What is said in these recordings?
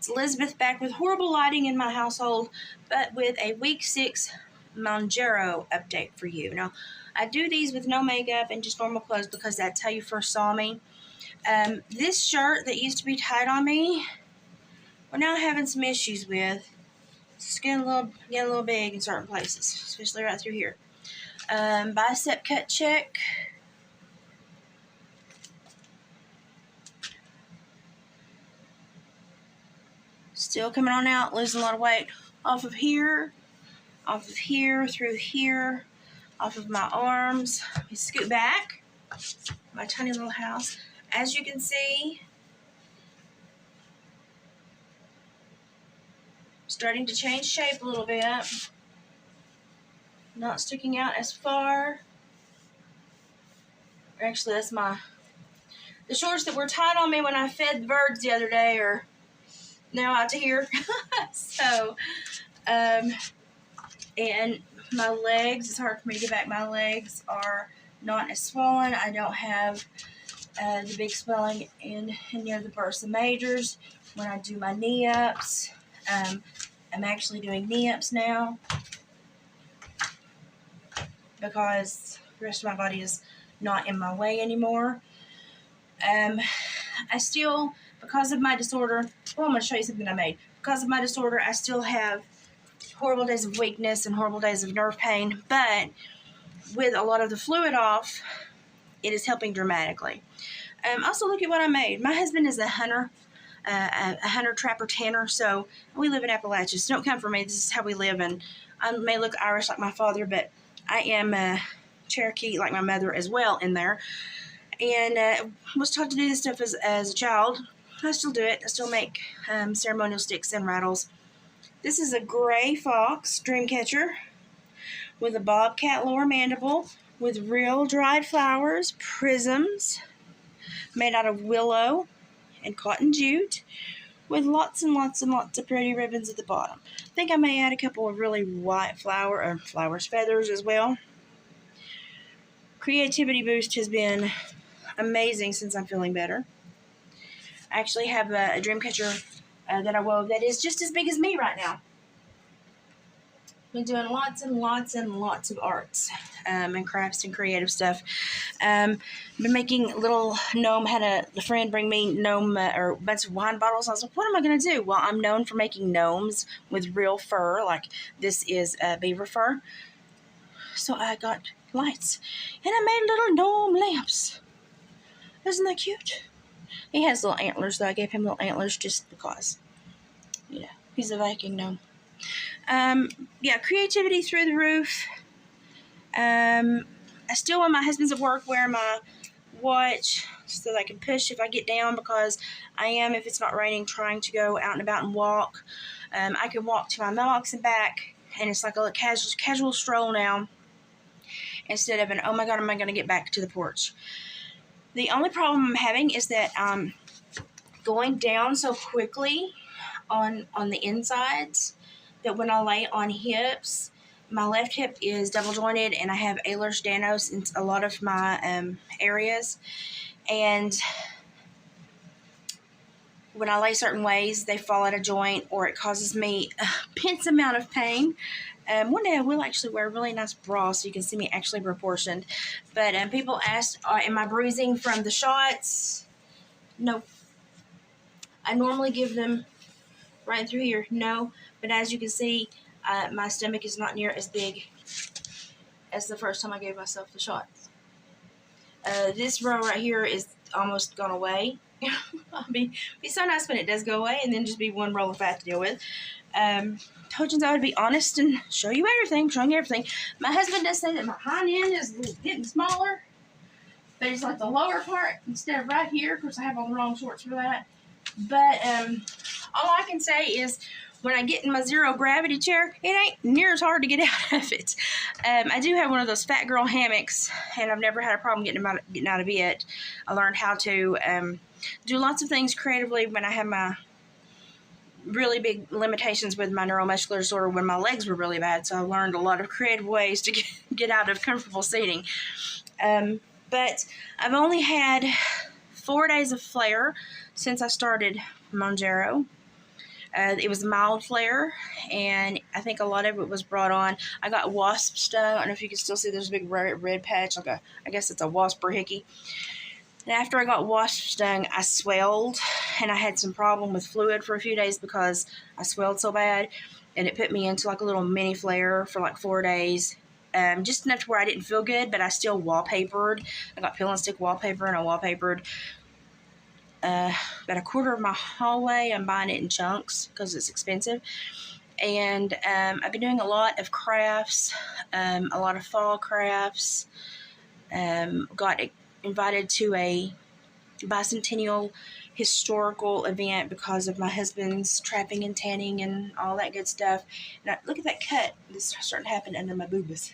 It's Elizabeth back with horrible lighting in my household, but with a week 6 Mounjaro update for you. Now, I do these with no makeup and just normal clothes because that's how you first saw me. This shirt that used to be tight on me, we're now having some issues with. It's getting a little big in certain places, especially right through here. Bicep cut check. Still coming on out, losing a lot of weight off of here, through here, off of my arms. Let me scoot back. My tiny little house. As you can see, starting to change shape a little bit. Not sticking out as far. Actually, that's the shorts that were tied on me when I fed the birds the other day are now out to here. So, and my legs, it's hard for me to get back. My legs are not as swollen. I don't have the big swelling in near the bursa majors when I do my knee ups. I'm actually doing knee ups now because the rest of my body is not in my way anymore. I still, because of my disorder, well, I'm going to show you something I made. Because of my disorder, I still have horrible days of weakness and horrible days of nerve pain, but with a lot of the fluid off, it is helping dramatically. Also, look at what I made. My husband is a hunter trapper tanner, so we live in Appalachia, so don't come for me. This is how we live, and I may look Irish like my father, but I am Cherokee like my mother as well in there, and was taught to do this stuff as a child. I still do it. I still make ceremonial sticks and rattles. This is a gray fox dream catcher with a bobcat lower mandible with real dried flowers, prisms, made out of willow and cotton jute, with lots and lots and lots of pretty ribbons at the bottom. I think I may add a couple of really white flowers, feathers as well. Creativity boost has been amazing since I'm feeling better. I actually have a dream catcher that I wove that is just as big as me right now. Been doing lots and lots and lots of arts and crafts and creative stuff. Been making little gnome. Had a friend bring me gnome or a bunch of wine bottles. I was like, what am I going to do? Well, I'm known for making gnomes with real fur, like this is beaver fur. So I got lights, and I made little gnome lamps. Isn't that cute? He has little antlers, though. I gave him little antlers just because, you know, he's a Viking gnome. Yeah, creativity through the roof. I still, when my husband's at work, wear my watch so that I can push if I get down, because I am, if it's not raining, trying to go out and about and walk. I can walk to my mailbox and back, and it's like a casual stroll now, instead of an, oh my God, am I going to get back to the porch? The only problem I'm having is that I'm going down so quickly on the insides that when I lay on hips, my left hip is double jointed, and I have Ehlers-Danlos in a lot of my areas. And when I lay certain ways, they fall out of joint, or it causes me a immense amount of pain. One day I will actually wear a really nice bra so you can see me actually proportioned. But people asked, am I bruising from the shots? No. I normally give them right through here. No. But as you can see, my stomach is not near as big as the first time I gave myself the shots. This row right here is almost gone away. It'll be so nice when it does go away, and then just be one roll of fat to deal with. Told you I would be honest and show you everything, showing you everything. My husband does say that my hind end is getting smaller, but it's like the lower part instead of right here. Of course, I have on the wrong shorts for that. But all I can say is, when I get in my zero gravity chair, it ain't near as hard to get out of it. I do have one of those fat girl hammocks, and I've never had a problem getting out of it. I learned how to do lots of things creatively when I had my really big limitations with my neuromuscular disorder when my legs were really bad. So I learned a lot of creative ways to get out of comfortable seating. But I've only had 4 days of flare since I started Mounjaro. It was a mild flare, and I think a lot of it was brought on. I got wasp stung. I don't know if you can still see there's a big red patch, like I guess it's a wasp or hickey. And after I got wasp stung, I swelled, and I had some problem with fluid for a few days because I swelled so bad, and it put me into like a little mini flare for like 4 days. Just enough to where I didn't feel good, but I still wallpapered. I got peel and stick wallpaper, and I wallpapered about a quarter of my hallway. I'm buying it in chunks because it's expensive. And I've been doing a lot of crafts, a lot of fall crafts. Got invited to a bicentennial historical event because of my husband's trapping and tanning and all that good stuff. And look at that cut that's starting to happen under my boobas.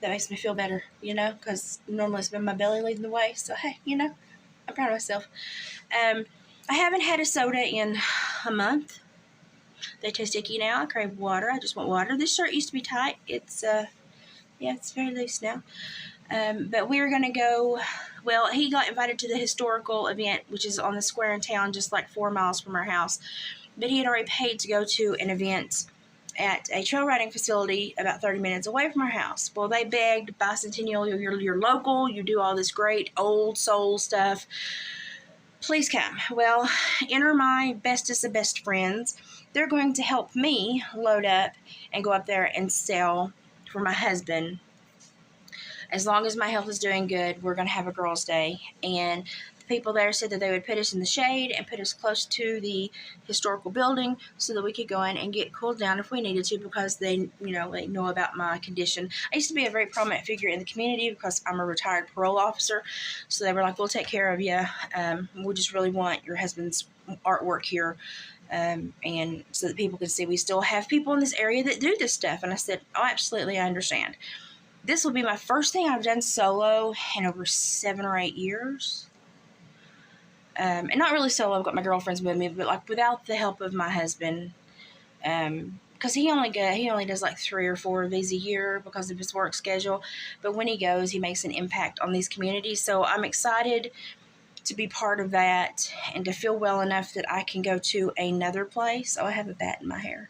That makes me feel better, you know, because normally it's been my belly leading the way. So, hey, you know, I'm proud of myself. I haven't had a soda in a month. They taste icky now. I crave water. I just want water. This shirt used to be tight. It's, yeah, it's very loose now. But we were going to go, well, he got invited to the historical event, which is on the square in town, just like 4 miles from our house. But he had already paid to go to an event at a trail riding facility about 30 minutes away from our house. Well, they begged, bicentennial, you're local, you do all this great old soul stuff. Please come. Well, enter my bestest of best friends. They're going to help me load up and go up there and sell for my husband. As long as my health is doing good, we're going to have a girls' day. And the people there said that they would put us in the shade and put us close to the historical building so that we could go in and get cooled down if we needed to, because they know about my condition. I used to be a very prominent figure in the community because I'm a retired parole officer. So they were like, we'll take care of you. We just really want your husband's artwork here. And so that people can see we still have people in this area that do this stuff. And I said, oh, absolutely, I understand. This will be my first thing I've done solo in over 7 or 8 years. And not really solo, I've got my girlfriends with me, but like without the help of my husband. Because he only does like 3 or 4 of these a year because of his work schedule. But when he goes, he makes an impact on these communities. So I'm excited to be part of that and to feel well enough that I can go to another place. Oh, I have a bat in my hair.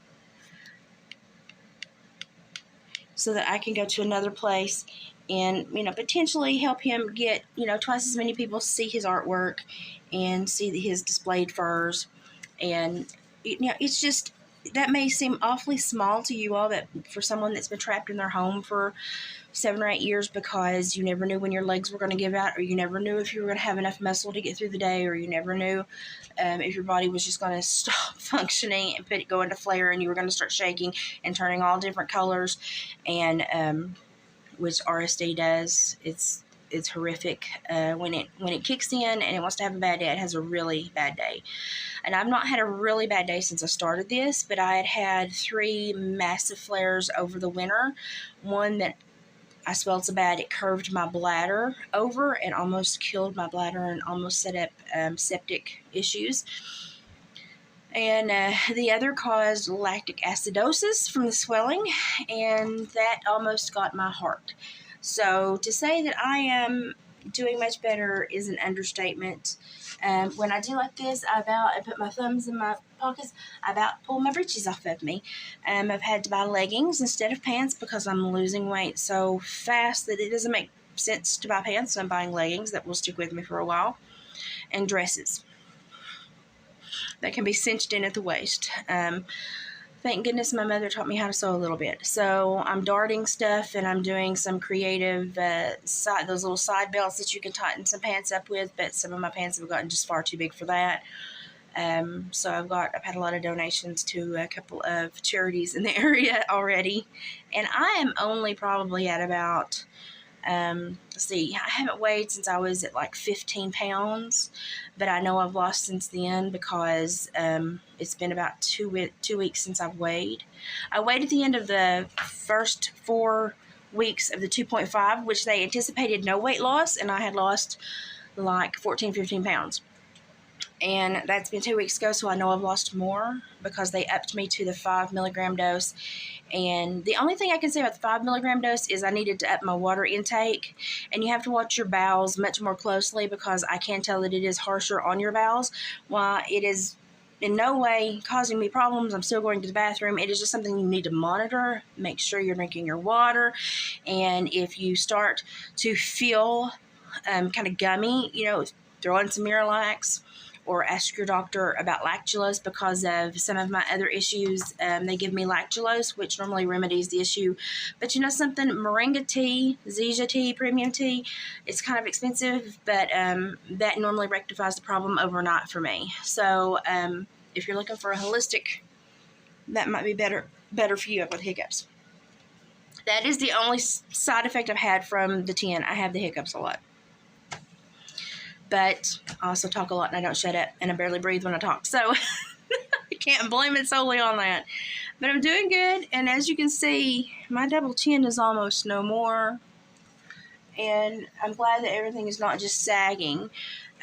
So that I can go to another place and, potentially help him get, twice as many people see his artwork and see his displayed furs. And, it's just, that may seem awfully small to you all, that for someone that's been trapped in their home for 7 or 8 years because you never knew when your legs were going to give out, or you never knew if you were going to have enough muscle to get through the day, or you never knew if your body was just going to stop functioning and go into flare, and you were going to start shaking and turning all different colors, and which RSD does. It's horrific when it kicks in and it wants to have a bad day. It has a really bad day. And I've not had a really bad day since I started this, but I had 3 massive flares over the winter. One that I swelled so bad it curved my bladder over and almost killed my bladder and almost set up septic issues. And the other caused lactic acidosis from the swelling, and that almost got my heart. So to say that I am doing much better is an understatement. When I do like this, I put my thumbs in my pockets, I about pull my britches off of me. I've had to buy leggings instead of pants because I'm losing weight so fast that it doesn't make sense to buy pants. So I'm buying leggings that will stick with me for a while, and dresses that can be cinched in at the waist. Thank goodness my mother taught me how to sew a little bit. So I'm darting stuff, and I'm doing some creative those little side belts that you can tighten some pants up with, but some of my pants have gotten just far too big for that. So I've had a lot of donations to a couple of charities in the area already, and I am only probably at about let's see, I haven't weighed since I was at like 15 pounds, but I know I've lost since then because it's been about 2 weeks since I've weighed. I weighed at the end of the first 4 weeks of the 2.5, which they anticipated no weight loss, and I had lost like 14, 15 pounds. And that's been 2 weeks ago, so I know I've lost more because they upped me to the 5 milligram dose. And the only thing I can say about the 5 milligram dose is I needed to up my water intake. And you have to watch your bowels much more closely because I can tell that it is harsher on your bowels. While it is in no way causing me problems. I'm still going to the bathroom. It is just something you need to monitor. Make sure you're drinking your water. And if you start to feel kind of gummy, throw in some Miralax, or ask your doctor about lactulose because of some of my other issues. They give me lactulose, which normally remedies the issue. But something, moringa tea, Zija tea, premium tea, it's kind of expensive, but that normally rectifies the problem overnight for me. So if you're looking for a holistic, that might be better for you with hiccups. That is the only side effect I've had from the 10. I have the hiccups a lot. But I also talk a lot and I don't shut up, and I barely breathe when I talk. So I can't blame it solely on that. But I'm doing good, and as you can see, my double chin is almost no more. And I'm glad that everything is not just sagging.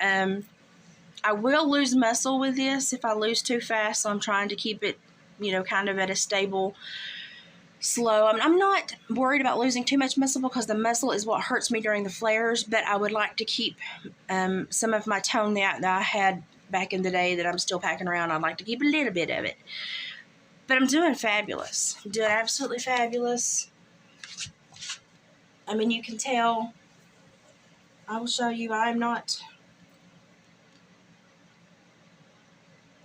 I will lose muscle with this if I lose too fast, so I'm trying to keep it, kind of at a stable slow. I'm not worried about losing too much muscle because the muscle is what hurts me during the flares, but I would like to keep some of my tone that I had back in the day that I'm still packing around. I'd like to keep a little bit of it. But I'm doing fabulous. I'm doing absolutely fabulous. I mean, you can tell. I will show you. I'm not.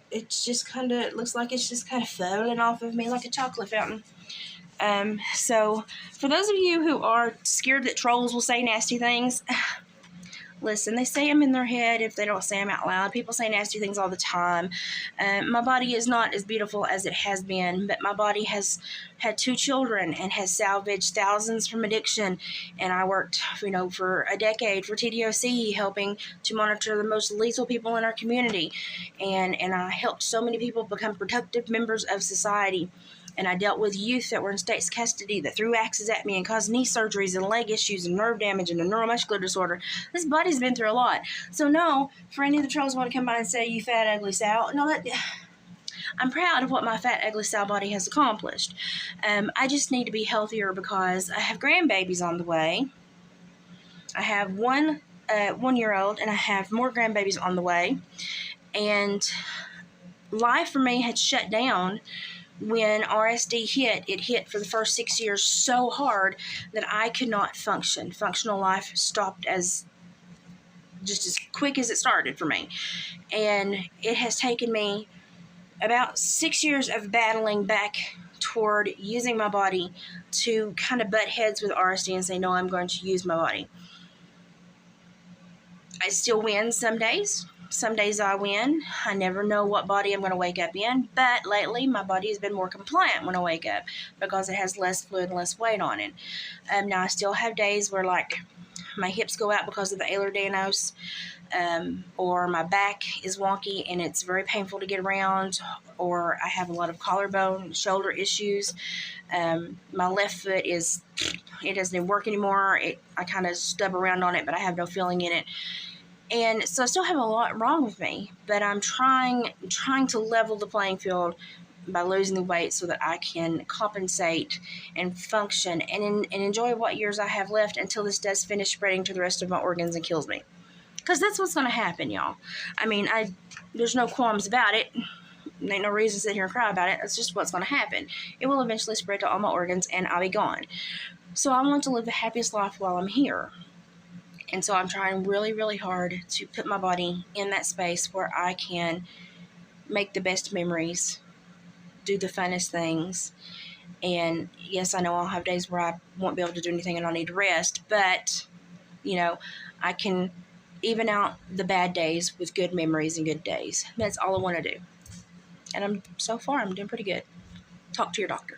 It's just kind of, it looks like it's just kind of falling off of me like a chocolate fountain. So for those of you who are scared that trolls will say nasty things, listen, they say them in their head if they don't say them out loud. People say nasty things all the time. My body is not as beautiful as it has been, but my body has had 2 children and has salvaged thousands from addiction. And I worked, for a decade for TDOC, helping to monitor the most lethal people in our community. And I helped so many people become productive members of society. And I dealt with youth that were in state's custody that threw axes at me and caused knee surgeries and leg issues and nerve damage and a neuromuscular disorder. This body's been through a lot. So no, for any of the trolls who want to come by and say, you fat, ugly Sal, no, I'm proud of what my fat, ugly Sal body has accomplished. I just need to be healthier because I have grandbabies on the way. I have one 1-year-old and I have more grandbabies on the way. And life for me had shut down when RSD hit. It hit for the first 6 years so hard that I could not function. Functional life stopped as quick as it started for me. And it has taken me about 6 years of battling back toward using my body to kind of butt heads with RSD and say, no, I'm going to use my body. I still win some days. Some days I win. I never know what body I'm going to wake up in, but lately my body has been more compliant when I wake up because it has less fluid and less weight on it. Now I still have days where my hips go out because of the Ehlers-Danlos, or my back is wonky and it's very painful to get around, or I have a lot of collarbone, shoulder issues. My left foot it doesn't work anymore. I kind of stub around on it, but I have no feeling in it. And so I still have a lot wrong with me, but I'm trying to level the playing field by losing the weight so that I can compensate and function and enjoy what years I have left until this does finish spreading to the rest of my organs and kills me. Because that's what's going to happen, y'all. I mean, there's no qualms about it. There ain't no reason to sit here and cry about it. That's just what's going to happen. It will eventually spread to all my organs and I'll be gone. So I want to live the happiest life while I'm here. And so I'm trying really, really hard to put my body in that space where I can make the best memories, do the funnest things. And yes, I know I'll have days where I won't be able to do anything and I'll need to rest. But, I can even out the bad days with good memories and good days. That's all I want to do. And so far, I'm doing pretty good. Talk to your doctor.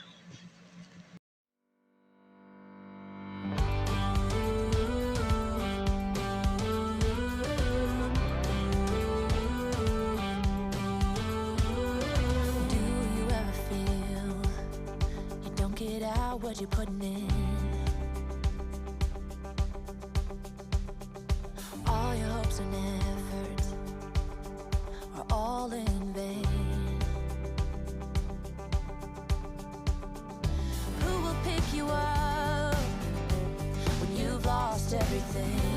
What you're putting in, all your hopes and efforts are all in vain. Who will pick you up when you've lost everything?